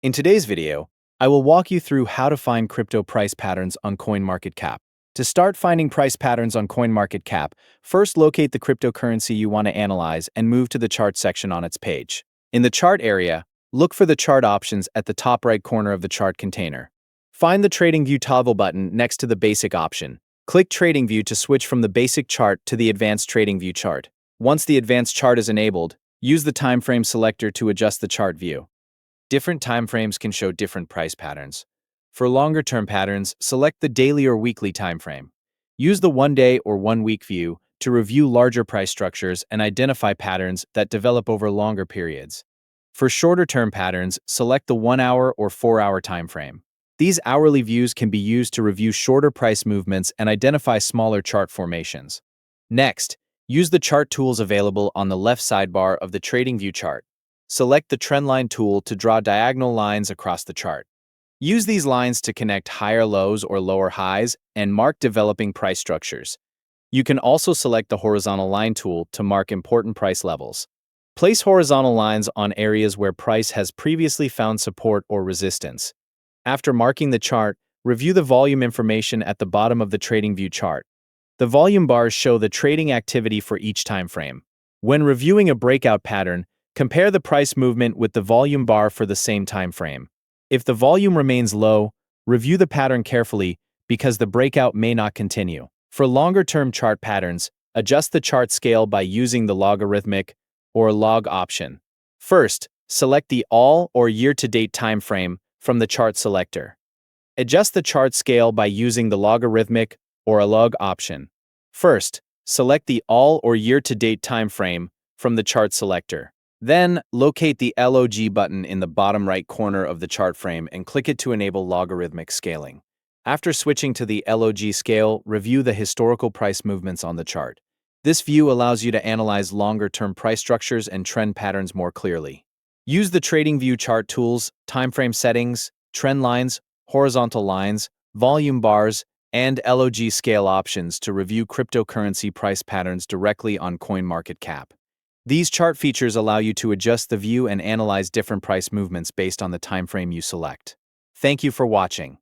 In today's video, I will walk you through how to find crypto price patterns on CoinMarketCap. To start finding price patterns on CoinMarketCap, first locate the cryptocurrency you want to analyze and move to the chart section on its page. In the chart area, look for the chart options at the top right corner of the chart container. Find the TradingView toggle button next to the basic option. Click TradingView to switch from the basic chart to the advanced TradingView chart. Once the advanced chart is enabled, use the timeframe selector to adjust the chart view. Different timeframes can show different price patterns. For longer-term patterns, select the daily or weekly timeframe. Use the one-day or one-week view to review larger price structures and identify patterns that develop over longer periods. For shorter-term patterns, select the 1-hour or 4-hour timeframe. These hourly views can be used to review shorter price movements and identify smaller chart formations. Next, use the chart tools available on the left sidebar of the TradingView chart. Select the Trendline tool to draw diagonal lines across the chart. Use these lines to connect higher lows or lower highs and mark developing price structures. You can also select the Horizontal Line tool to mark important price levels. Place horizontal lines on areas where price has previously found support or resistance. After marking the chart, review the volume information at the bottom of the TradingView chart. The volume bars show the trading activity for each time frame. When reviewing a breakout pattern, compare the price movement with the volume bar for the same time frame. If the volume remains low, review the pattern carefully because the breakout may not continue. For longer-term chart patterns, adjust the chart scale by using the logarithmic or log option. First, select the all or year-to-date time frame from the chart selector. Adjust the chart scale by using the logarithmic or a log option. First, select the all or year-to-date time frame from the chart selector. Then, locate the LOG button in the bottom right corner of the chart frame and click it to enable logarithmic scaling. After switching to the LOG scale, review the historical price movements on the chart. This view allows you to analyze longer-term price structures and trend patterns more clearly. Use the TradingView chart tools, timeframe settings, trend lines, horizontal lines, volume bars, and LOG scale options to review cryptocurrency price patterns directly on CoinMarketCap. These chart features allow you to adjust the view and analyze different price movements based on the time frame you select. Thank you for watching.